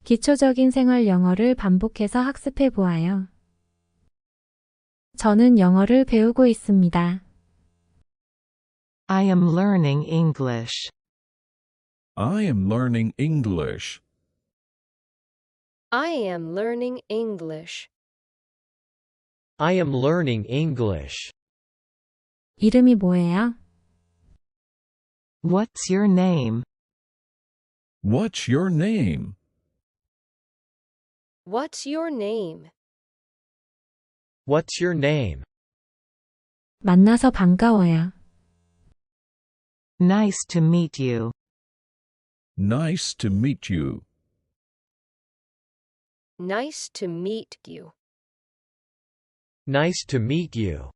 기초적인 생활 영어를 반복해서 학습해 보아요. 저는 영어를 배우고 있습니다. I am learning English. I am learning English. I am learning English. I am learning English. 이름이 뭐예요? What's your name? What's your name? What's your name? What's your name? 만나서 반가워요. Nice to meet you. Nice to meet you. Nice to meet you. Nice to meet you.